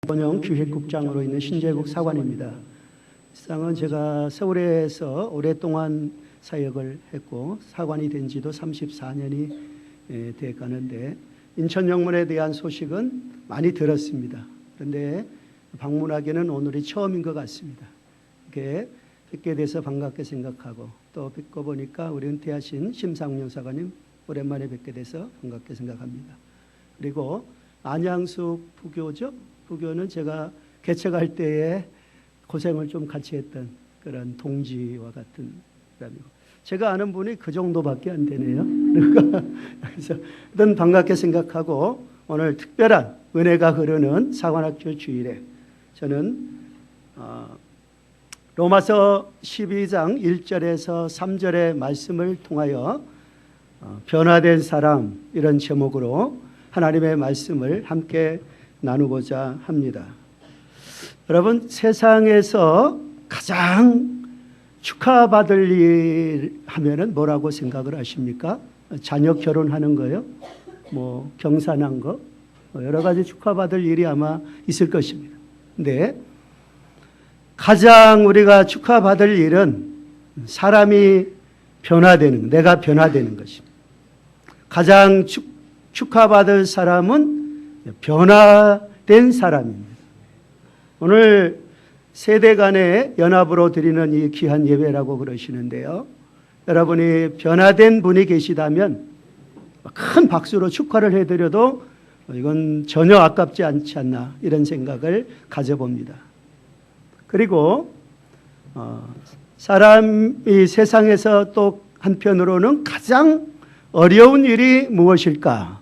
번영 기획국장으로 있는 신재국 사관입니다. 실상은 제가 서울에서 오랫동안 사역을 했고 사관이 된 지도 34년이 돼 가는데 인천 영문에 대한 소식은 많이 들었습니다. 그런데 방문하기는 오늘이 처음인 것 같습니다. 이렇게 뵙게 돼서 반갑게 생각하고 또 뵙고 보니까 우리 은퇴하신 심상용 사관님 오랜만에 뵙게 돼서 반갑게 생각합니다. 그리고 안양숙 부교죠. 부교는 제가 개척할 때에 고생을 좀 같이 했던 그런 동지와 같은 사람이고 제가 아는 분이 그 정도밖에 안 되네요. 그래서 일단 반갑게 생각하고 오늘 특별한 은혜가 흐르는 사관학교 주일에 저는 로마서 12장 1절에서 3절의 말씀을 통하여 변화된 사람 이런 제목으로 하나님의 말씀을 함께 나누고자 합니다. 여러분, 세상에서 가장 축하받을 일 하면은 뭐라고 생각을 하십니까? 자녀 결혼하는 거요? 뭐 경사난 거? 여러 가지 축하받을 일이 아마 있을 것입니다. 근데 가장 우리가 축하받을 일은 사람이 변화되는, 내가 변화되는 것입니다. 가장 축하받을 사람은 변화된 사람입니다. 오늘 세대 간의 연합으로 드리는 이 귀한 예배라고 그러시는데요. 여러분이 변화된 분이 계시다면 큰 박수로 축하를 해드려도 이건 전혀 아깝지 않지 않나 이런 생각을 가져봅니다. 그리고 사람이 세상에서 또 한편으로는 가장 어려운 일이 무엇일까?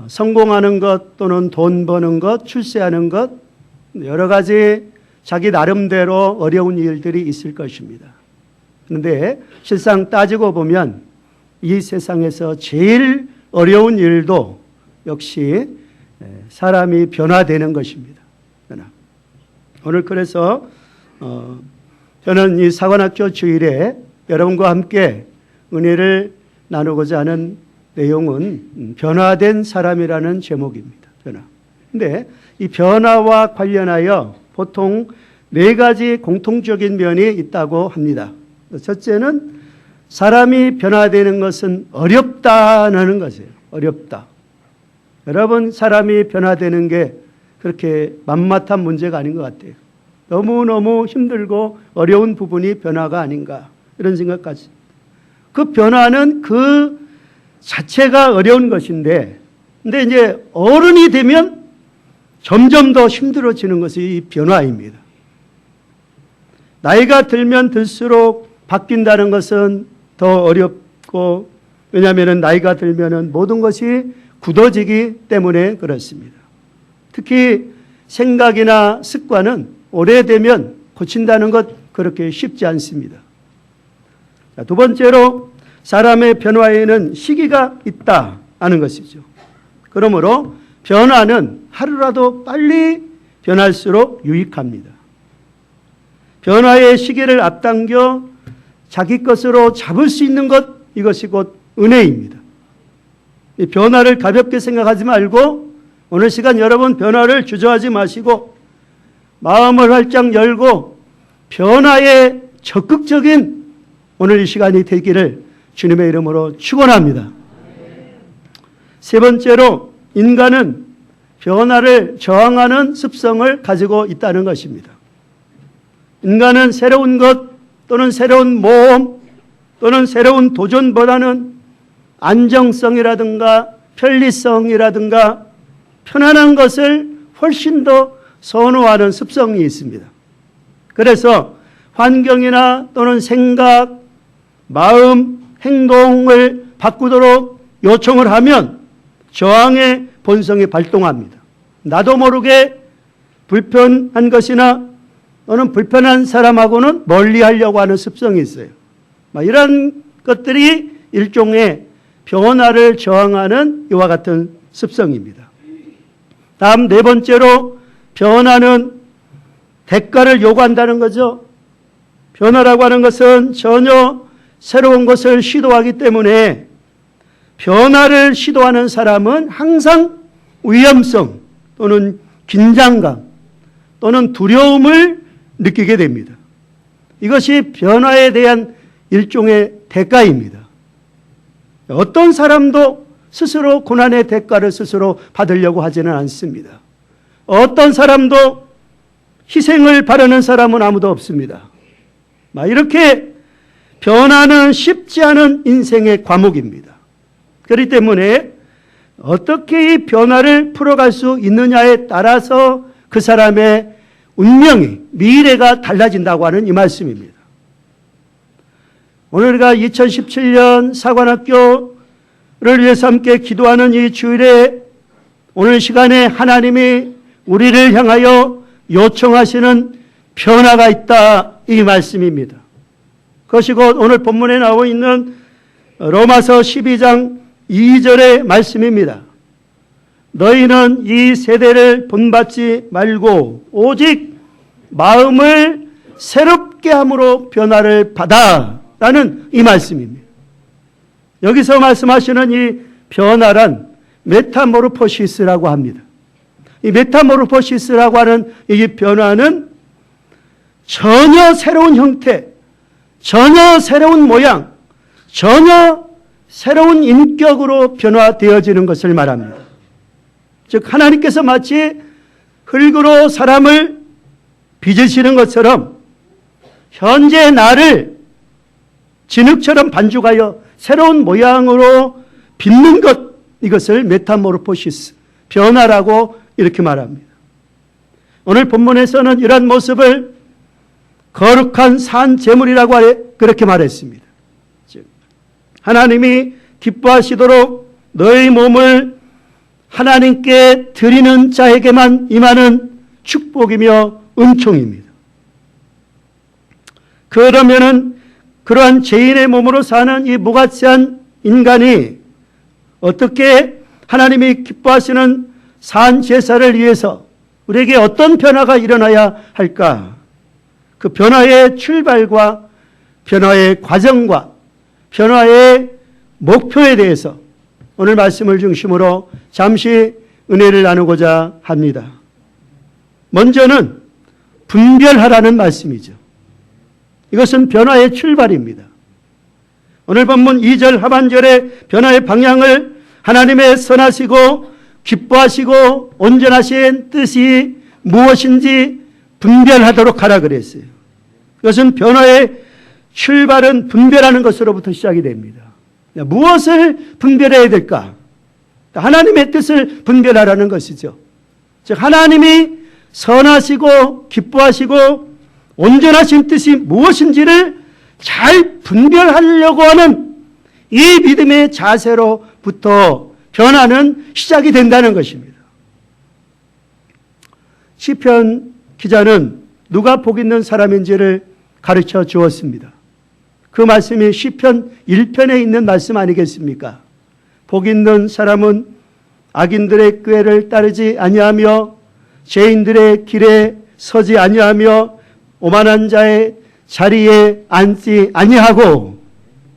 성공하는 것 또는 돈 버는 것, 출세하는 것 여러 가지 자기 나름대로 어려운 일들이 있을 것입니다. 그런데 실상 따지고 보면 이 세상에서 제일 어려운 일도 역시 사람이 변화되는 것입니다. 오늘 그래서 저는 이 사관학교 주일에 여러분과 함께 은혜를 나누고자 하는 내용은 변화된 사람이라는 제목입니다. 변화. 근데 이 변화와 관련하여 보통 네 가지 공통적인 면이 있다고 합니다. 첫째는 사람이 변화되는 것은 어렵다는 것이에요. 어렵다. 여러분, 사람이 변화되는 게 그렇게 만만한 문제가 아닌 것 같아요. 너무너무 힘들고 어려운 부분이 변화가 아닌가 이런 생각까지. 그 변화는 그 자체가 어려운 것인데 근데 이제 어른이 되면 점점 더 힘들어지는 것이 이 변화입니다. 나이가 들면 들수록 바뀐다는 것은 더 어렵고 왜냐하면 나이가 들면 모든 것이 굳어지기 때문에 그렇습니다. 특히 생각이나 습관은 오래되면 고친다는 것 그렇게 쉽지 않습니다. 두 번째로 사람의 변화에는 시기가 있다 하는 것이죠. 그러므로 변화는 하루라도 빨리 변할수록 유익합니다. 변화의 시기를 앞당겨 자기 것으로 잡을 수 있는 것 이것이 곧 은혜입니다. 이 변화를 가볍게 생각하지 말고 오늘 시간 여러분 변화를 주저하지 마시고 마음을 활짝 열고 변화에 적극적인 오늘 이 시간이 되기를 주님의 이름으로 축원합니다. 세 번째로 인간은 변화를 저항하는 습성을 가지고 있다는 것입니다. 인간은 새로운 것 또는 새로운 모험 또는 새로운 도전보다는 안정성이라든가 편리성이라든가 편안한 것을 훨씬 더 선호하는 습성이 있습니다. 그래서 환경이나 또는 생각, 마음, 행동을 바꾸도록 요청을 하면 저항의 본성이 발동합니다. 나도 모르게 불편한 것이나 또는 불편한 사람하고는 멀리하려고 하는 습성이 있어요. 이런 것들이 일종의 변화를 저항하는 이와 같은 습성입니다. 다음 네 번째로 변화는 대가를 요구한다는 거죠. 변화라고 하는 것은 전혀 새로운 것을 시도하기 때문에 변화를 시도하는 사람은 항상 위험성 또는 긴장감 또는 두려움을 느끼게 됩니다. 이것이 변화에 대한 일종의 대가입니다. 어떤 사람도 스스로 고난의 대가를 스스로 받으려고 하지는 않습니다. 어떤 사람도 희생을 바라는 사람은 아무도 없습니다. 이렇게 변화는 쉽지 않은 인생의 과목입니다. 그렇기 때문에 어떻게 이 변화를 풀어갈 수 있느냐에 따라서 그 사람의 운명이, 미래가 달라진다고 하는 이 말씀입니다. 오늘 우리가 2017년 사관학교를 위해서 함께 기도하는 이 주일에 오늘 시간에 하나님이 우리를 향하여 요청하시는 변화가 있다, 이 말씀입니다. 그것이 곧 오늘 본문에 나오고 있는 로마서 12장 2절의 말씀입니다. 너희는 이 세대를 본받지 말고 오직 마음을 새롭게 함으로 변화를 받아 라는 이 말씀입니다. 여기서 말씀하시는 이 변화란 메타모르포시스라고 합니다. 이 메타모르포시스라고 하는 이 변화는 전혀 새로운 형태, 전혀 새로운 모양, 전혀 새로운 인격으로 변화되어지는 것을 말합니다. 즉 하나님께서 마치 흙으로 사람을 빚으시는 것처럼 현재 나를 진흙처럼 반죽하여 새로운 모양으로 빚는 것, 이것을 메타모르포시스, 변화라고 이렇게 말합니다. 오늘 본문에서는 이러한 모습을 거룩한 산 제물이라고 그렇게 말했습니다. 즉 하나님이 기뻐하시도록 너희 몸을 하나님께 드리는 자에게만 임하는 축복이며 은총입니다. 그러면은 그러한 죄인의 몸으로 사는 이 무가치한 인간이 어떻게 하나님이 기뻐하시는 산 제사를 위해서 우리에게 어떤 변화가 일어나야 할까? 그 변화의 출발과 변화의 과정과 변화의 목표에 대해서 오늘 말씀을 중심으로 잠시 은혜를 나누고자 합니다. 먼저는 분별하라는 말씀이죠. 이것은 변화의 출발입니다. 오늘 본문 2절 하반절의 변화의 방향을 하나님의 선하시고 기뻐하시고 온전하신 뜻이 무엇인지 분별하도록 하라 그랬어요. 그것은 변화의 출발은 분별하는 것으로부터 시작이 됩니다. 무엇을 분별해야 될까? 하나님의 뜻을 분별하라는 것이죠. 즉 하나님이 선하시고 기뻐하시고 온전하신 뜻이 무엇인지를 잘 분별하려고 하는 이 믿음의 자세로부터 변화는 시작이 된다는 것입니다. 시편 기자는 누가 복 있는 사람인지를 가르쳐 주었습니다. 그 말씀이 시편 1편에 있는 말씀 아니겠습니까? 복 있는 사람은 악인들의 꾀를 따르지 아니하며 죄인들의 길에 서지 아니하며 오만한 자의 자리에 앉지 아니하고.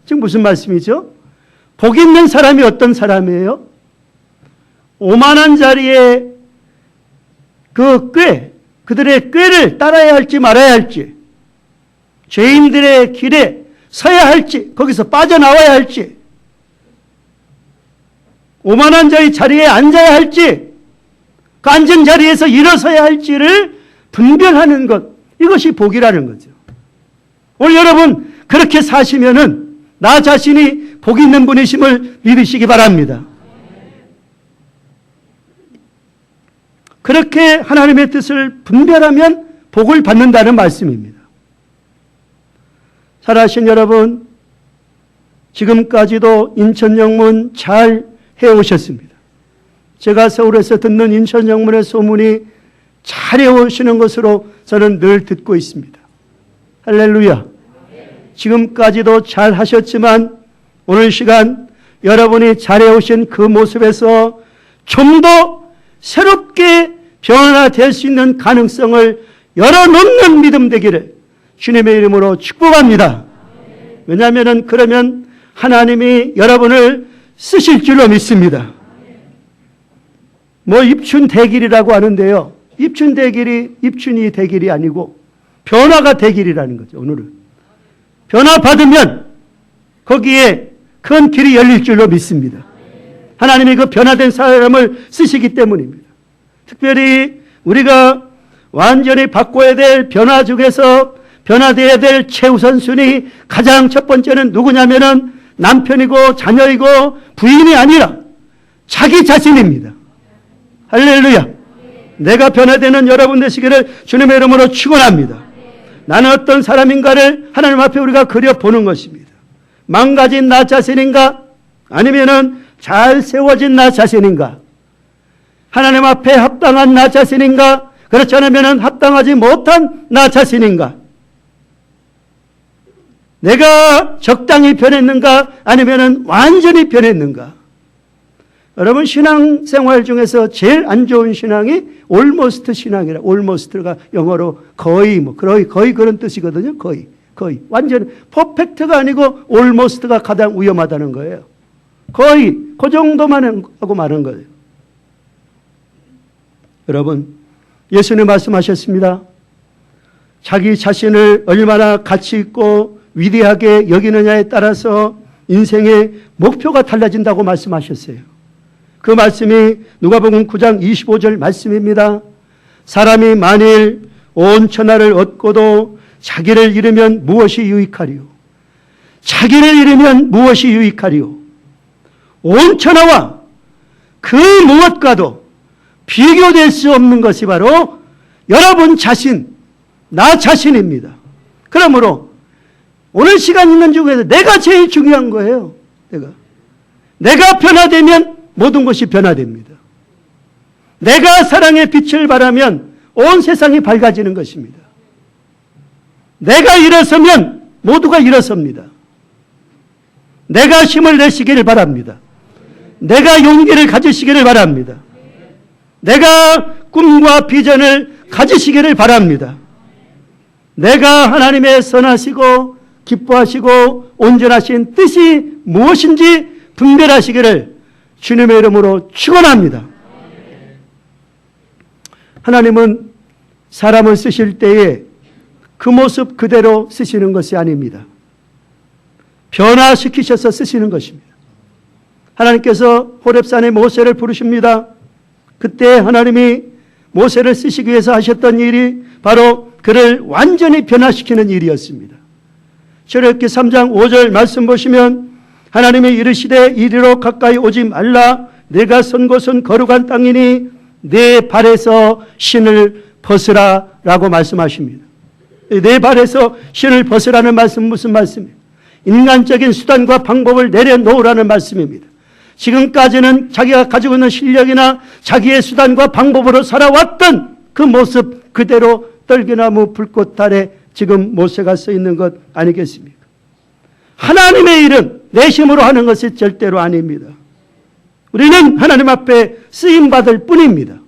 지금 무슨 말씀이죠? 복 있는 사람이 어떤 사람이에요? 오만한 자리에 그 꾀, 그들의 꾀를 따라야 할지 말아야 할지, 죄인들의 길에 서야 할지, 거기서 빠져나와야 할지, 오만한 자의 자리에 앉아야 할지, 그 앉은 자리에서 일어서야 할지를 분별하는 것, 이것이 복이라는 거죠. 오늘 여러분 그렇게 사시면은 나 자신이 복 있는 분이심을 믿으시기 바랍니다. 그렇게 하나님의 뜻을 분별하면 복을 받는다는 말씀입니다. 살아계신 여러분, 지금까지도 인천영문 잘 해오셨습니다. 제가 서울에서 듣는 인천영문의 소문이 잘 해오시는 것으로 저는 늘 듣고 있습니다. 할렐루야. 지금까지도 잘 하셨지만 오늘 시간 여러분이 잘 해오신 그 모습에서 좀 더 새롭게 변화될 수 있는 가능성을 열어놓는 믿음 되기를 주님의 이름으로 축복합니다. 왜냐하면 그러면 하나님이 여러분을 쓰실 줄로 믿습니다. 뭐 입춘 대길이라고 하는데요. 입춘이 되길이 아니고 변화가 되길이라는 거죠. 오늘은 변화받으면 거기에 큰 길이 열릴 줄로 믿습니다. 하나님이 그 변화된 사람을 쓰시기 때문입니다. 특별히 우리가 완전히 바꿔야 될 변화 중에서 변화되어야 될 최우선순위 가장 첫 번째는 누구냐면은 남편이고 자녀이고 부인이 아니라 자기 자신입니다. 할렐루야. 내가 변화되는 여러분 되시기를 주님의 이름으로 축원합니다. 나는 어떤 사람인가를 하나님 앞에 우리가 그려보는 것입니다. 망가진 나 자신인가? 아니면은 잘 세워진 나 자신인가? 하나님 앞에 합당한 나 자신인가? 그렇지 않으면 합당하지 못한 나 자신인가? 내가 적당히 변했는가? 아니면 완전히 변했는가? 여러분 신앙생활 중에서 제일 안 좋은 신앙이 almost 신앙이라. almost가 영어로 거의 거의 그런 뜻이거든요. 거의 완전 퍼펙트가 아니고 almost가 가장 위험하다는 거예요. 거의 그 정도만 하고 마는 거예요. 여러분 예수님 말씀하셨습니다. 자기 자신을 얼마나 가치 있고 위대하게 여기느냐에 따라서 인생의 목표가 달라진다고 말씀하셨어요. 그 말씀이 누가복음 9장 25절 말씀입니다. 사람이 만일 온 천하를 얻고도 자기를 잃으면 무엇이 유익하리요? 자기를 잃으면 무엇이 유익하리요? 온 천하와 그 무엇과도 비교될 수 없는 것이 바로 여러분 자신, 나 자신입니다. 그러므로 오늘 시간 있는 중에서 내가 제일 중요한 거예요. 내가 변화되면 모든 것이 변화됩니다. 내가 사랑의 빛을 발하면 온 세상이 밝아지는 것입니다. 내가 일어서면 모두가 일어섭니다. 내가 힘을 내시기를 바랍니다. 내가 용기를 가지시기를 바랍니다. 내가 꿈과 비전을 가지시기를 바랍니다. 내가 하나님의 선하시고 기뻐하시고 온전하신 뜻이 무엇인지 분별하시기를 주님의 이름으로 축원합니다. 하나님은 사람을 쓰실 때에 그 모습 그대로 쓰시는 것이 아닙니다. 변화시키셔서 쓰시는 것입니다. 하나님께서 호렙산에 모세를 부르십니다. 그때 하나님이 모세를 쓰시기 위해서 하셨던 일이 바로 그를 완전히 변화시키는 일이었습니다. 출애굽기 3장 5절 말씀 보시면 하나님이 이르시되 이리로 가까이 오지 말라. 내가 선 곳은 거룩한 땅이니 내 발에서 신을 벗으라 라고 말씀하십니다. 내 발에서 신을 벗으라는 말씀 무슨 말씀이에요? 인간적인 수단과 방법을 내려놓으라는 말씀입니다. 지금까지는 자기가 가지고 있는 실력이나 자기의 수단과 방법으로 살아왔던 그 모습 그대로 떨기나무 불꽃 아래 지금 모세가 서 있는 것 아니겠습니까? 하나님의 일은 내 힘으로 하는 것이 절대로 아닙니다. 우리는 하나님 앞에 쓰임받을 뿐입니다.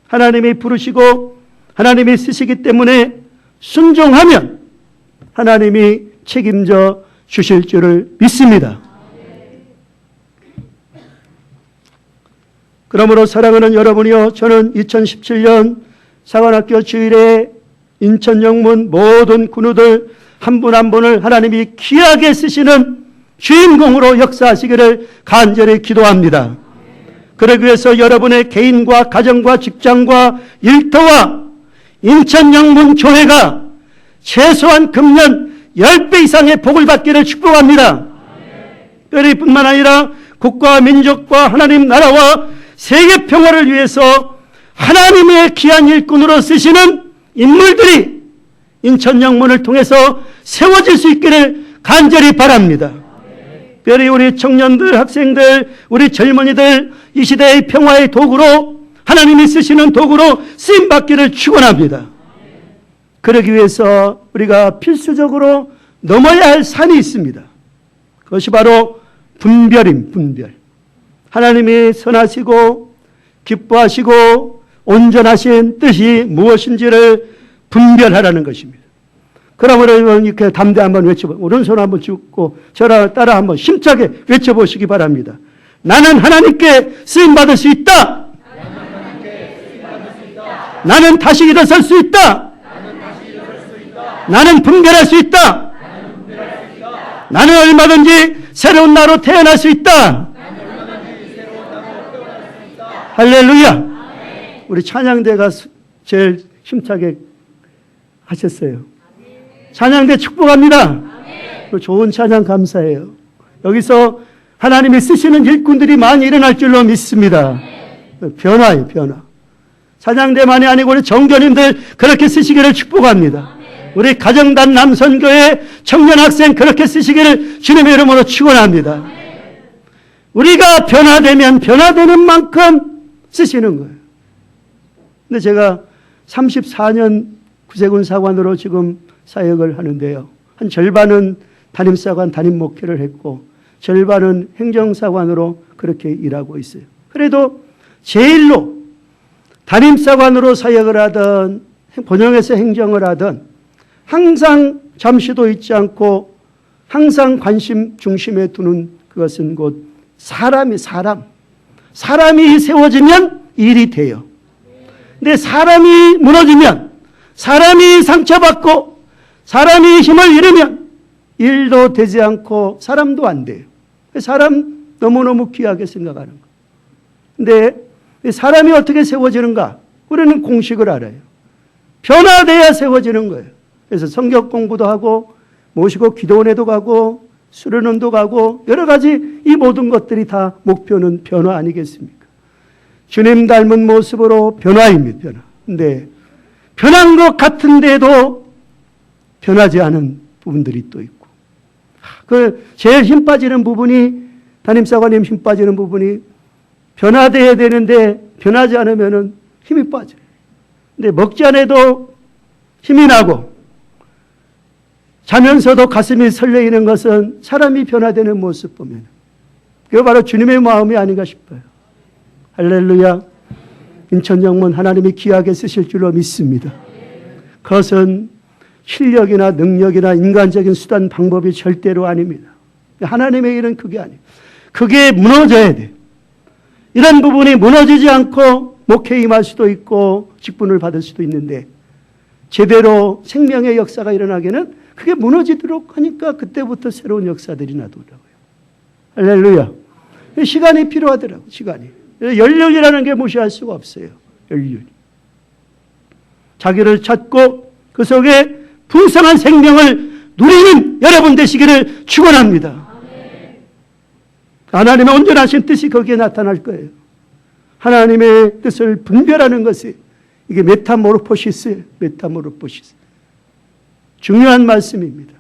하나님이 부르시고 하나님이 쓰시기 때문에 순종하면 하나님이 책임져 주실 줄을 믿습니다. 그러므로 사랑하는 여러분이요, 저는 2017년 사관학교 주일에 인천 영문 모든 군우들 한 분 한 분을 하나님이 귀하게 쓰시는 주인공으로 역사하시기를 간절히 기도합니다. 그러기 위해서 여러분의 개인과 가정과 직장과 일터와 인천 영문 교회가 최소한 금년 10배 이상의 복을 받기를 축복합니다. 뿐만 아니라 국가와 민족과 하나님 나라와 세계 평화를 위해서 하나님의 귀한 일꾼으로 쓰시는 인물들이 인천 영문을 통해서 세워질 수 있기를 간절히 바랍니다. 특별히 우리 청년들, 학생들, 우리 젊은이들 이 시대의 평화의 도구로 하나님이 쓰시는 도구로 쓰임받기를 축원합니다. 그러기 위해서 우리가 필수적으로 넘어야 할 산이 있습니다. 그것이 바로 분별임, 분별. 하나님이 선하시고 기뻐하시고 온전하신 뜻이 무엇인지를 분별하라는 것입니다. 그러므로 이렇게 담대 한번 외쳐보고 오른손 한번 줍고 저랑 따라 한번 힘차게 외쳐보시기 바랍니다. 나는 하나님께 쓰임받을 수 있다. 나는 다시 일어설 수 있다. 나는 분별할 수 있다. 나는 얼마든지 새로운 나로 태어날 수 있다. 할렐루야. 우리 찬양대가 제일 힘차게 하셨어요. 찬양대 축복합니다. 좋은 찬양 감사해요. 여기서 하나님이 쓰시는 일꾼들이 많이 일어날 줄로 믿습니다. 변화예요, 변화. 찬양대만이 아니고 우리 정교님들 그렇게 쓰시기를 축복합니다. 우리 가정단 남선교회 청년 학생 그렇게 쓰시기를 주님의 이름으로 축원합니다. 우리가 변화되면 변화되는 만큼 쓰시는 거예요. 근데 제가 34년 구세군 사관으로 지금 사역을 하는데요. 한 절반은 담임사관 담임 목회를 했고 절반은 행정사관으로 그렇게 일하고 있어요. 그래도 제일로 담임사관으로 사역을 하든 본영에서 행정을 하든 항상 잠시도 잊지 않고 항상 관심 중심에 두는 그것은 곧 사람이 세워지면 일이 돼요. 근데 사람이 무너지면, 사람이 상처받고 사람이 힘을 잃으면 일도 되지 않고 사람도 안 돼요. 사람 너무너무 귀하게 생각하는 거예요. 근데 사람이 어떻게 세워지는가? 우리는 공식을 알아요. 변화돼야 세워지는 거예요. 그래서 성경 공부도 하고 모시고 기도원에도 가고 수련원도 가고 여러 가지 이 모든 것들이 다 목표는 변화 아니겠습니까? 주님 닮은 모습으로 변화입니다. 변화. 근데 변한 것 같은데도 변하지 않은 부분들이 또 있고, 그 제일 힘 빠지는 부분이, 담임사관님 힘 빠지는 부분이 변화돼야 되는데 변하지 않으면 힘이 빠져요. 근데 먹지 않아도 힘이 나고 자면서도 가슴이 설레이는 것은 사람이 변화되는 모습 보면 그게 바로 주님의 마음이 아닌가 싶어요. 할렐루야. 인천정문 하나님이 귀하게 쓰실 줄로 믿습니다. 그것은 실력이나 능력이나 인간적인 수단 방법이 절대로 아닙니다. 하나님의 일은 그게 아니에요. 그게 무너져야 돼요. 이런 부분이 무너지지 않고 목회에 임할 수도 있고 직분을 받을 수도 있는데 제대로 생명의 역사가 일어나기는 그게 무너지도록 하니까 그때부터 새로운 역사들이 나더라고요. 할렐루야. 시간이 필요하더라고요. 시간이. 연륜이라는 게 무시할 수가 없어요. 연륜. 자기를 찾고 그 속에 풍성한 생명을 누리는 여러분 되시기를 축원합니다. 하나님의 온전하신 뜻이 거기에 나타날 거예요. 하나님의 뜻을 분별하는 것이 이게 메타모르포시스예요. 메타모르포시스. 중요한 말씀입니다.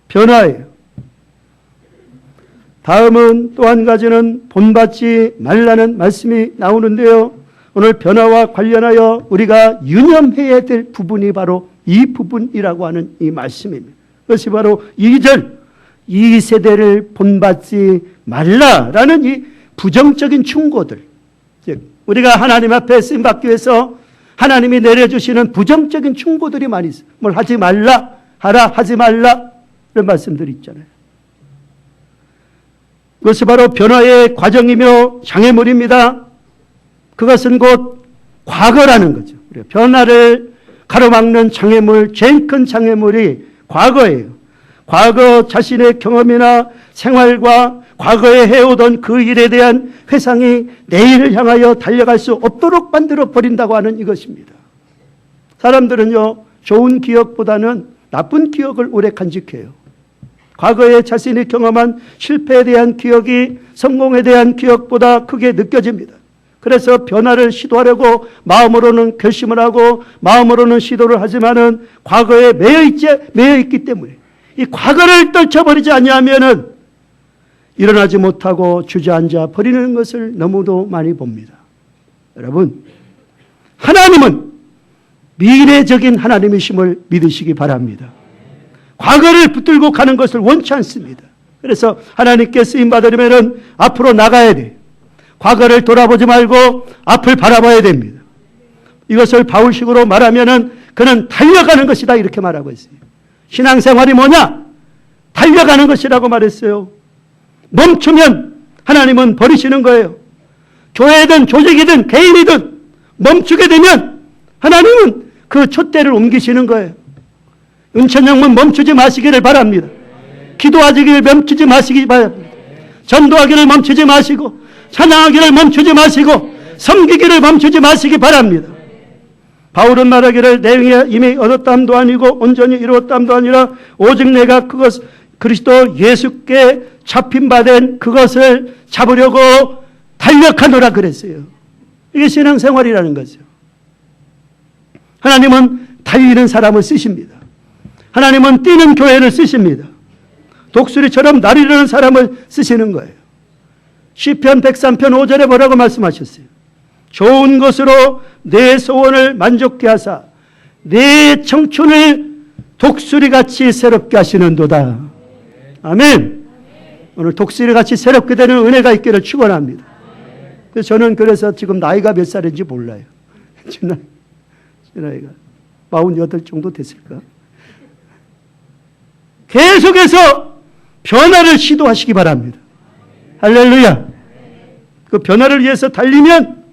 변화예요. 다음은 또 한 가지는 본받지 말라는 말씀이 나오는데요. 오늘 변화와 관련하여 우리가 유념해야 될 부분이 바로 이 부분이라고 하는 이 말씀입니다. 그것이 바로 2절, 이 세대를 본받지 말라라는 이 부정적인 충고들. 우리가 하나님 앞에 쓰임받기 위해서 하나님이 내려주시는 부정적인 충고들이 많이 있어요. 뭘 하지 말라, 하라, 하지 말라 이런 말씀들이 있잖아요. 그것이 바로 변화의 과정이며 장애물입니다. 그것은 곧 과거라는 거죠. 변화를 가로막는 장애물, 제일 큰 장애물이 과거예요. 과거 자신의 경험이나 생활과 과거에 해오던 그 일에 대한 회상이 내일을 향하여 달려갈 수 없도록 만들어 버린다고 하는 이것입니다. 사람들은요, 좋은 기억보다는 나쁜 기억을 오래 간직해요. 과거에 자신이 경험한 실패에 대한 기억이 성공에 대한 기억보다 크게 느껴집니다. 그래서 변화를 시도하려고 마음으로는 결심을 하고 마음으로는 시도를 하지만은 과거에 매여 있기 때문에 이 과거를 떨쳐버리지 않냐면은 일어나지 못하고 주저앉아 버리는 것을 너무도 많이 봅니다. 여러분, 하나님은 미래적인 하나님이심을 믿으시기 바랍니다. 과거를 붙들고 가는 것을 원치 않습니다. 그래서 하나님께 쓰임받으려면 앞으로 나가야 돼요. 과거를 돌아보지 말고 앞을 바라봐야 됩니다. 이것을 바울식으로 말하면은 그는 달려가는 것이다 이렇게 말하고 있어요. 신앙생활이 뭐냐? 달려가는 것이라고 말했어요. 멈추면 하나님은 버리시는 거예요. 교회든 조직이든 개인이든 멈추게 되면 하나님은 그 촛대를 옮기시는 거예요. 은천영문 멈추지 마시기를 바랍니다. 기도하기를 멈추지 마시기 바랍니다. 전도하기를 멈추지 마시고, 찬양하기를 멈추지 마시고, 섬기기를 멈추지 마시기 바랍니다. 바울은 말하기를 내가 이미 얻었담도 아니고 온전히 이루었담도 아니라 오직 내가 그것 그리스도 예수께 잡힌 바 된 그것을 잡으려고 달력하노라 그랬어요. 이게 신앙생활이라는 거죠. 하나님은 달리는 사람을 쓰십니다. 하나님은 뛰는 교회를 쓰십니다. 독수리처럼 날이르는 사람을 쓰시는 거예요. 시편 103편 5절에 뭐라고 말씀하셨어요? 좋은 것으로 내 소원을 만족케 하사 내 청춘을 독수리같이 새롭게 하시는도다. 아멘. 오늘 독수리같이 새롭게 되는 은혜가 있기를 축원합니다. 저는 그래서 지금 나이가 몇 살인지 몰라요. 제 나이가 48 정도 됐을까? 계속해서 변화를 시도하시기 바랍니다. 할렐루야. 그 변화를 위해서 달리면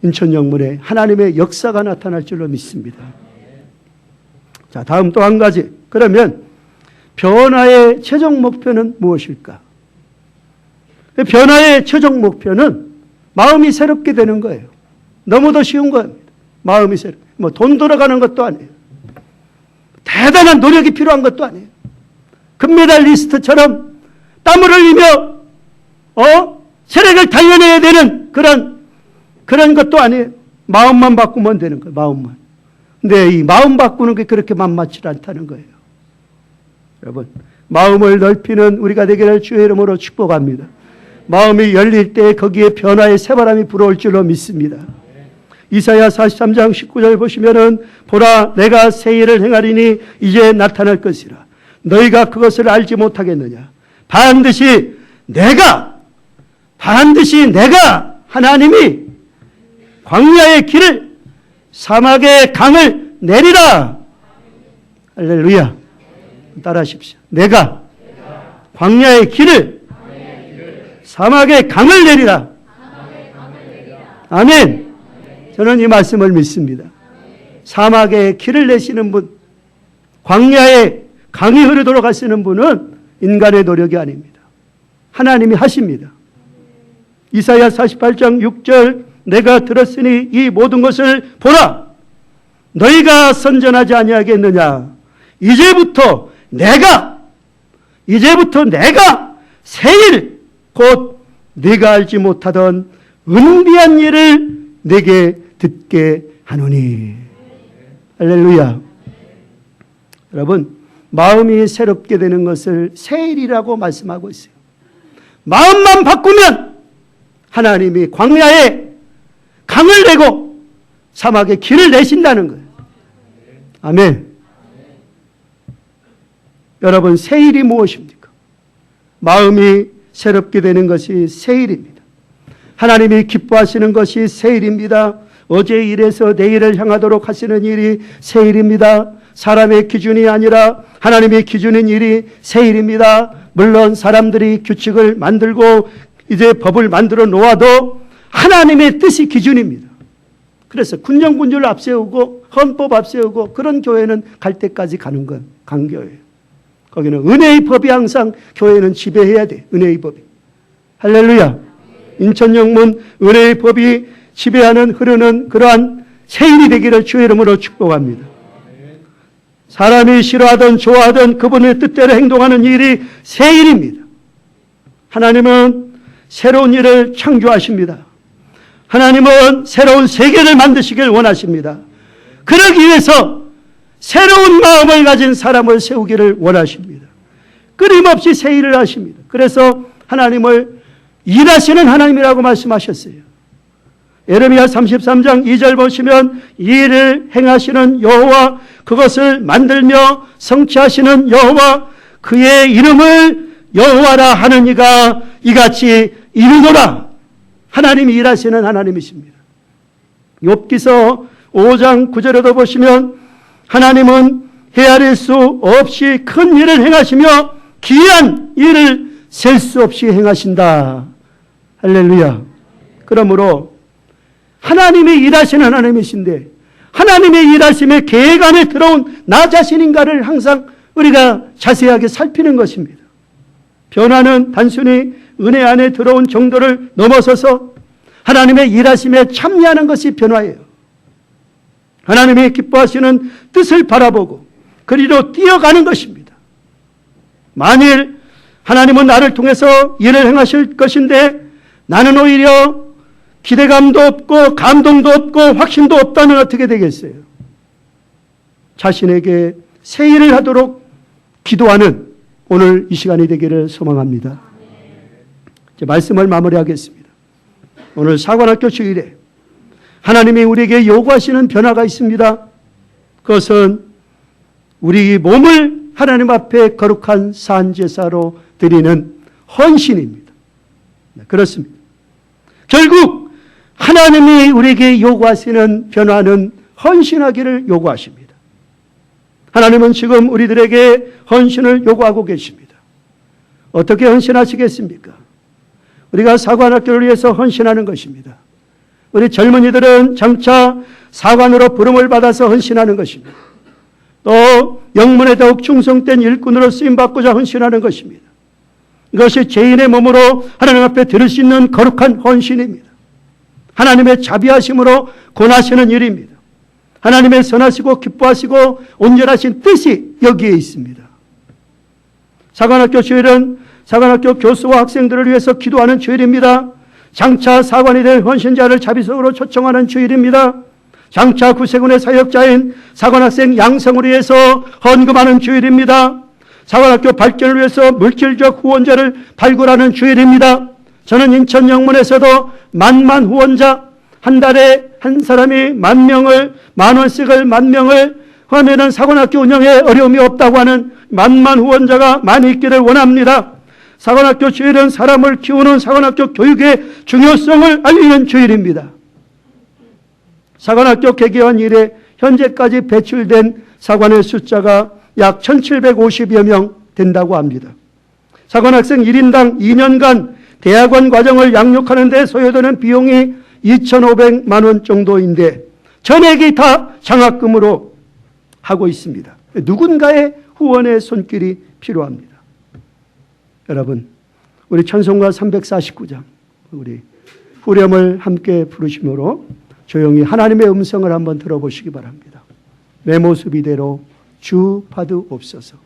인천영문에 하나님의 역사가 나타날 줄로 믿습니다. 자, 다음 또 한 가지. 그러면 변화의 최종 목표는 무엇일까? 변화의 최종 목표는 마음이 새롭게 되는 거예요. 너무도 쉬운 겁니다. 마음이 새롭게. 뭐 돈 돌아가는 것도 아니에요. 대단한 노력이 필요한 것도 아니에요. 금메달리스트처럼 땀을 흘리며 세력을 달려내야 되는 그런 것도 아니에요. 마음만 바꾸면 되는 거예요. 마음만. 근데 이 마음 바꾸는 게 그렇게 만만치 않다는 거예요. 여러분, 마음을 넓히는 우리가 되기를 주의 이름으로 축복합니다. 마음이 열릴 때 거기에 변화의 새바람이 불어올 줄로 믿습니다. 이사야 43장 19절 보시면은 보라 내가 새 일을 행하리니 이제 나타날 것이라 너희가 그것을 알지 못하겠느냐. 반드시 내가 하나님이 광야의 길을 사막의 강을 내리라. 할렐루야. 따라하십시오. 내가 광야의 길을 사막의 강을 내리라. 아멘. 저는 이 말씀을 믿습니다. 사막의 길을 내시는 분, 광야에 강이 흐르도록 하시는 분은 인간의 노력이 아닙니다. 하나님이 하십니다. 이사야 48장 6절 내가 들었으니 이 모든 것을 보라. 너희가 선전하지 아니하겠느냐. 이제부터 내가 새 일 곧 네가 알지 못하던 은비한 일을 내게 듣게 하노니. 할렐루야. 여러분, 마음이 새롭게 되는 것을 새 일이라고 말씀하고 있어요. 마음만 바꾸면 하나님이 광야에 강을 내고 사막에 길을 내신다는 거예요. 아멘. 여러분, 새 일이 무엇입니까? 마음이 새롭게 되는 것이 새 일입니다. 하나님이 기뻐하시는 것이 새 일입니다. 어제의 일에서 내일을 향하도록 하시는 일이 새 일입니다. 사람의 기준이 아니라 하나님의 기준인 일이 새 일입니다. 물론 사람들이 규칙을 만들고 이제 법을 만들어 놓아도 하나님의 뜻이 기준입니다. 그래서 군령군주를 앞세우고 헌법 앞세우고 그런 교회는 갈 때까지 가는 건 강교회예요. 거기는 은혜의 법이 항상 교회는 지배해야 돼. 은혜의 법이. 할렐루야. 인천영문 은혜의 법이 지배하는 흐르는 그러한 새 일이 되기를 주의 이름으로 축복합니다. 사람이 싫어하든 좋아하든 그분의 뜻대로 행동하는 일이 새 일입니다. 하나님은 새로운 일을 창조하십니다. 하나님은 새로운 세계를 만드시길 원하십니다. 그러기 위해서 새로운 마음을 가진 사람을 세우기를 원하십니다. 끊임없이 새 일을 하십니다. 그래서 하나님을 일하시는 하나님이라고 말씀하셨어요. 예레미야 33장 2절 보시면 이 일을 행하시는 여호와 그것을 만들며 성취하시는 여호와 그의 이름을 여호와라 하는 이가 이같이 이르노라. 하나님이 일하시는 하나님이십니다. 욥기서 5장 9절에도 보시면 하나님은 헤아릴 수 없이 큰 일을 행하시며 기이한 일을 셀 수 없이 행하신다. 할렐루야. 그러므로 하나님이 일하시는 하나님이신데 하나님의 일하심에 계획 안에 들어온 나 자신인가를 항상 우리가 자세하게 살피는 것입니다. 변화는 단순히 은혜 안에 들어온 정도를 넘어서서 하나님의 일하심에 참여하는 것이 변화예요. 하나님의 기뻐하시는 뜻을 바라보고 그리로 뛰어가는 것입니다. 만일 하나님은 나를 통해서 일을 행하실 것인데 나는 오히려 기대감도 없고 감동도 없고 확신도 없다면 어떻게 되겠어요? 자신에게 새 일을 하도록 기도하는 오늘 이 시간이 되기를 소망합니다. 이제 말씀을 마무리하겠습니다. 오늘 사관학교 주일에 하나님이 우리에게 요구하시는 변화가 있습니다. 그것은 우리 몸을 하나님 앞에 거룩한 산제사로 드리는 헌신입니다. 그렇습니다. 결국 하나님이 우리에게 요구하시는 변화는 헌신하기를 요구하십니다. 하나님은 지금 우리들에게 헌신을 요구하고 계십니다. 어떻게 헌신하시겠습니까? 우리가 사관학교를 위해서 헌신하는 것입니다. 우리 젊은이들은 장차 사관으로 부름을 받아서 헌신하는 것입니다. 또 영문에 더욱 충성된 일꾼으로 쓰임받고자 헌신하는 것입니다. 이것이 죄인의 몸으로 하나님 앞에 드릴 수 있는 거룩한 헌신입니다. 하나님의 자비하심으로 권하시는 일입니다. 하나님의 선하시고 기뻐하시고 온전하신 뜻이 여기에 있습니다. 사관학교 주일은 사관학교 교수와 학생들을 위해서 기도하는 주일입니다. 장차 사관이 될 헌신자를 자비적으로 초청하는 주일입니다. 장차 구세군의 사역자인 사관학생 양성을 위해서 헌금하는 주일입니다. 사관학교 발전을 위해서 물질적 후원자를 발굴하는 주일입니다. 저는 인천 영문에서도 만만 후원자, 한 달에 한 사람이 10,000명을, 10,000원씩을 10,000명을 하면은 사관학교 운영에 어려움이 없다고 하는 만만 후원자가 많이 있기를 원합니다. 사관학교 주일은 사람을 키우는 사관학교 교육의 중요성을 알리는 주일입니다. 사관학교 개교한 이래 현재까지 배출된 사관의 숫자가 약 1,750여 명 된다고 합니다. 사관학생 1인당 2년간 대학원 과정을 양육하는 데 소요되는 비용이 2,500만 원 정도인데 전액이 다 장학금으로 하고 있습니다. 누군가의 후원의 손길이 필요합니다. 여러분, 우리 찬송가 349장 우리 후렴을 함께 부르심으로 조용히 하나님의 음성을 한번 들어보시기 바랍니다. 내 모습 이대로 주 받으옵소서.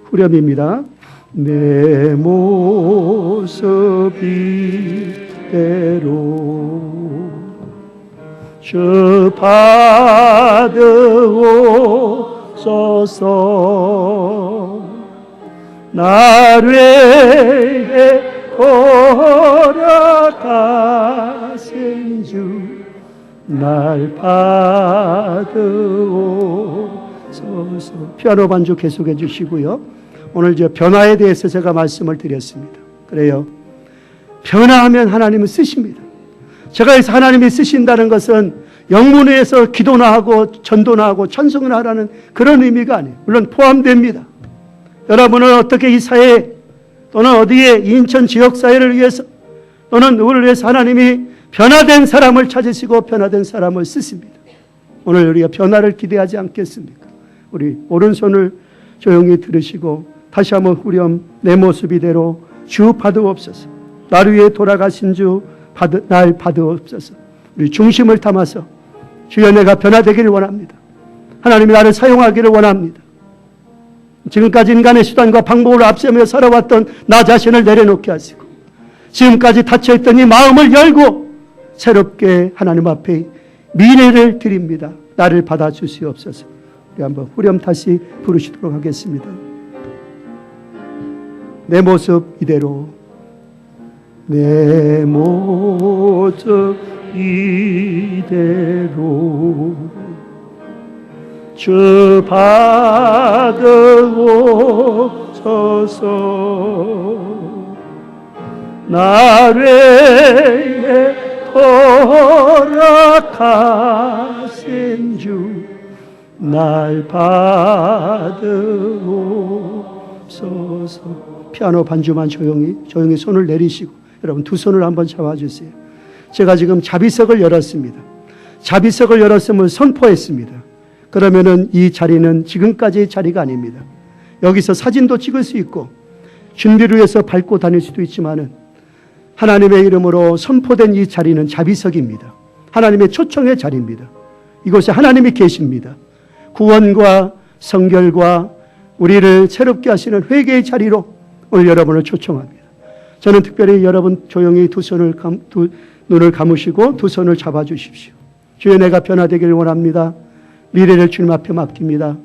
후렴입니다. 내 모습 이대로 주 받으옵소서. 나를 허락하신 주 날 받으옵소서. 피아노 반주 계속해 주시고요. 오늘 변화에 대해서 제가 말씀을 드렸습니다. 그래요. 변화하면 하나님은 쓰십니다. 제가 해서 하나님이 쓰신다는 것은 영문에서 기도나 하고 전도나 하고 찬송을 하라는 그런 의미가 아니에요. 물론 포함됩니다. 여러분은 어떻게 이 사회 또는 어디에 인천 지역사회를 위해서 또는 누구를 위해서 하나님이 변화된 사람을 찾으시고 변화된 사람을 쓰십니다. 오늘 우리가 변화를 기대하지 않겠습니까? 우리 오른손을 조용히 들으시고 다시 한번 후렴 내 모습 이대로 주 받으옵소서. 나를 위해 돌아가신 주 날 받으옵소서. 우리 중심을 담아서 주여 내가 변화되기를 원합니다. 하나님이 나를 사용하기를 원합니다. 지금까지 인간의 수단과 방법을 앞세우며 살아왔던 나 자신을 내려놓게 하시고 지금까지 닫혀있던 이 마음을 열고 새롭게 하나님 앞에 미래를 드립니다. 나를 받아주시옵소서. 우리 한번 후렴 다시 부르시도록 하겠습니다. 내 모습 이대로 내 모습 이대로 주 받으옵소서. 나를 허락하신 주 날 받으옵소서. 피아노 반주만 조용히 손을 내리시고 여러분 두 손을 한번 잡아주세요. 제가 지금 자비석을 열었습니다. 자비석을 열었음을 선포했습니다. 그러면은 이 자리는 지금까지의 자리가 아닙니다. 여기서 사진도 찍을 수 있고 준비를 위해서 밟고 다닐 수도 있지만은 하나님의 이름으로 선포된 이 자리는 자비석입니다. 하나님의 초청의 자리입니다. 이곳에 하나님이 계십니다. 구원과 성결과 우리를 새롭게 하시는 회개의 자리로 오늘 여러분을 초청합니다. 저는 특별히 여러분 조용히 눈을 감으시고 두 손을 잡아주십시오. 주여, 내가 변화되기를 원합니다. 미래를 주님 앞에 맡깁니다.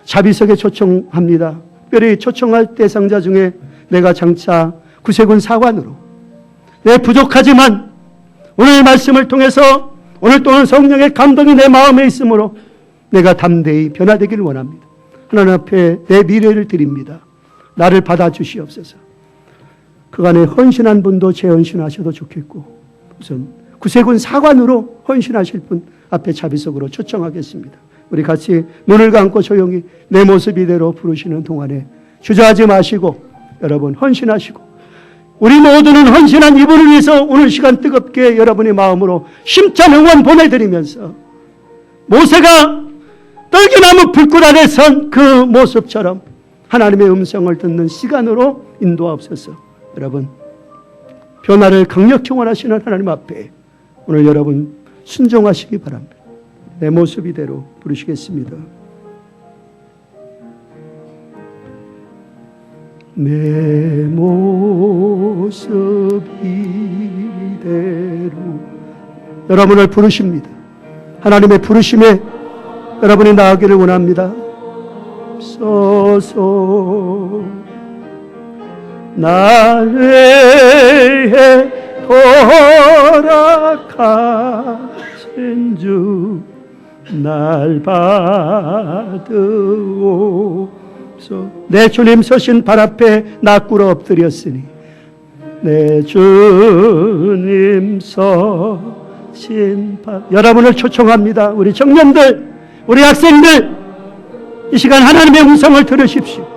자비석에 초청합니다. 특별히 초청할 대상자 중에 내가 장차 구세군 사관으로 내 부족하지만 오늘 말씀을 통해서 오늘 또한 성령의 감동이 내 마음에 있으므로 내가 담대히 변화되기를 원합니다. 하나님 앞에 내 미래를 드립니다. 나를 받아주시옵소서. 그간에 헌신한 분도 재헌신하셔도 좋겠고 우선 구세군 사관으로 헌신하실 분 앞에 자비석으로 초청하겠습니다. 우리 같이 눈을 감고 조용히 내 모습 이대로 부르시는 동안에 주저하지 마시고 여러분 헌신하시고 우리 모두는 헌신한 이분을 위해서 오늘 시간 뜨겁게 여러분의 마음으로 심찬 응원 보내드리면서 모세가 떨기나무 불꽃 아래 선 그 모습처럼 하나님의 음성을 듣는 시간으로 인도하옵소서. 여러분 변화를 강력히 원하시는 하나님 앞에 오늘 여러분 순종하시기 바랍니다. 내 모습 이대로 부르시겠습니다. 내 모습 이대로 여러분을 부르십니다. 하나님의 부르심에 여러분이 나아가기를 원합니다. 소서 날 위해 돌아가신 주 날 받으옵소. 내 주님 서신 발 앞에 나 꿇어 엎드렸으니 내 주님 서신 발 여러분을 초청합니다. 우리 청년들 우리 학생들 이 시간 하나님의 음성을 들으십시오.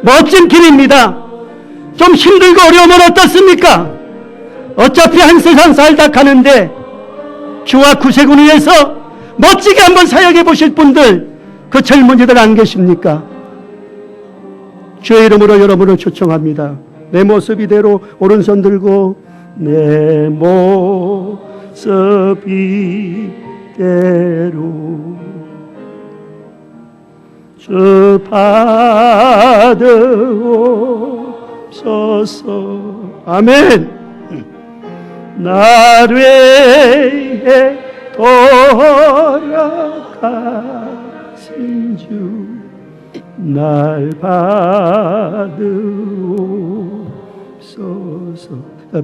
멋진 길입니다. 좀 힘들고 어려우면 어떻습니까? 어차피 한 세상 살다 가는데 주와 구세군을 위해서 멋지게 한번 사역해 보실 분들 그 젊은이들 안 계십니까? 주의 이름으로 여러분을 초청합니다. 내 모습 이대로 오른손 들고 내 모습 이대로 주 받으옵소서. 아멘. 날 위해 돌아가신 주 날 받으옵소서.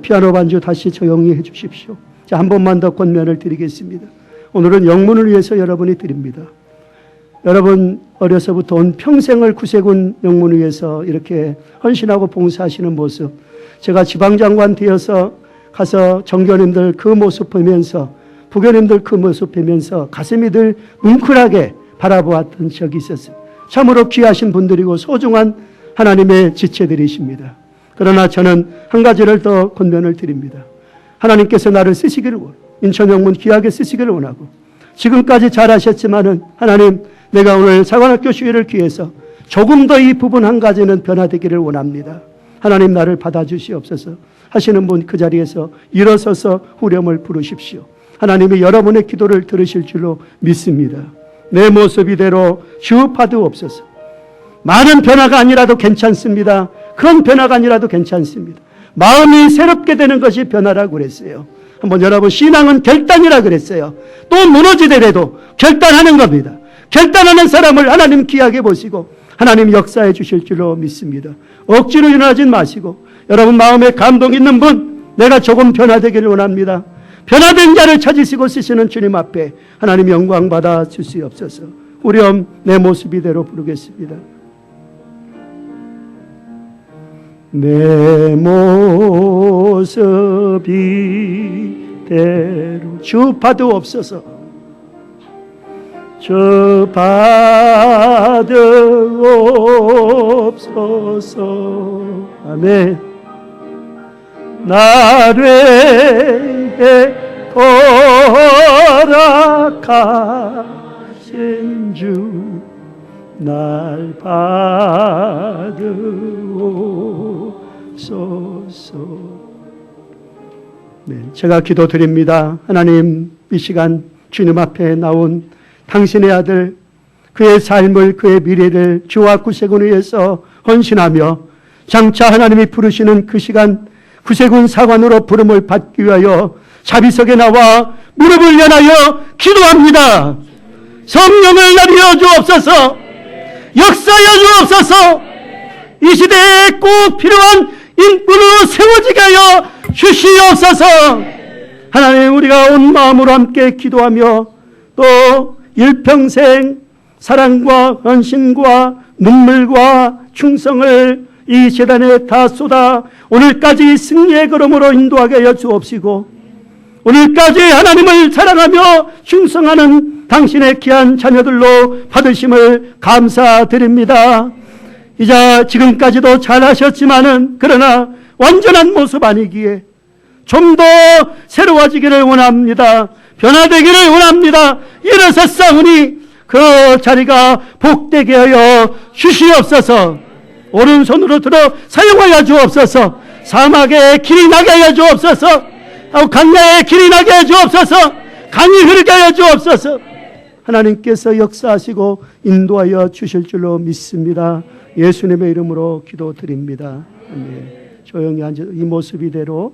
피아노 반주 다시 조용히 해 주십시오. 자, 한 번만 더 권면을 드리겠습니다. 오늘은 영문을 위해서 여러분이 드립니다. 여러분 어려서부터 온 평생을 구세군 영문을 위해서 이렇게 헌신하고 봉사하시는 모습, 제가 지방장관 되어서 가서 정교님들 그 모습 보면서 부교님들 그 모습 보면서 가슴이 늘 뭉클하게 바라보았던 적이 있었습니다. 참으로 귀하신 분들이고 소중한 하나님의 지체들이십니다. 그러나 저는 한 가지를 더 권면을 드립니다. 하나님께서 나를 쓰시기를 인천영문 귀하게 쓰시기를 원하고 지금까지 잘하셨지만은 하나님 내가 오늘 사관학교 주일을 기해서 조금 더 이 부분 한 가지는 변화되기를 원합니다. 하나님 나를 받아주시옵소서 하시는 분 그 자리에서 일어서서 후렴을 부르십시오. 하나님이 여러분의 기도를 들으실 줄로 믿습니다. 내 모습 이대로 주 받으옵소서. 많은 변화가 아니라도 괜찮습니다. 큰 변화가 아니라도 괜찮습니다. 마음이 새롭게 되는 것이 변화라고 그랬어요. 한번 여러분 신앙은 결단이라 그랬어요. 또 무너지더라도 결단하는 겁니다. 결단하는 사람을 하나님 귀하게 보시고 하나님 역사해 주실 줄로 믿습니다. 억지로 일어나진 마시고 여러분 마음에 감동 있는 분 내가 조금 변화되기를 원합니다. 변화된 자를 찾으시고 쓰시는 주님 앞에 하나님 영광 받아 주시옵소서. 후렴 내 모습 이대로 부르겠습니다. 내 모습 이대로 주 받으옵소서. 저 받으옵소서. 아멘. 나를 허락하신 주 날 받으옵소서. 네, 제가 기도드립니다. 하나님, 이 시간 주님 앞에 나온 당신의 아들, 그의 삶을, 그의 미래를 주와 구세군을 위해서 헌신하며 장차 하나님이 부르시는 그 시간 구세군 사관으로 부름을 받기 위하여 자비석에 나와 무릎을 연하여 기도합니다. 성령을 내려 주옵소서. 역사여 주옵소서. 이 시대에 꼭 필요한 인꾼으로 세워지게 하여 주시옵소서. 하나님, 우리가 온 마음으로 함께 기도하며 또 일평생 사랑과 헌신과 눈물과 충성을 이 재단에 다 쏟아 오늘까지 승리의 걸음으로 인도하게 하여 주옵시고, 오늘까지 하나님을 사랑하며 충성하는 당신의 귀한 자녀들로 받으심을 감사드립니다. 이제 지금까지도 잘하셨지만은 그러나 완전한 모습 아니기에 좀 더 새로워지기를 원합니다. 변화되기를 원합니다. 일어섰사오니 그 자리가 복되게 하여 주시옵소서. 오른손으로 들어 사용하여 주옵소서. 사막에 길이 나게 하여 주옵소서. 강야에 길이 나게 하여 주옵소서. 강이 흐르게 하여 주옵소서. 하나님께서 역사하시고 인도하여 주실 줄로 믿습니다. 예수님의 이름으로 기도드립니다. 아멘. 조용히 앉아 이 모습 이대로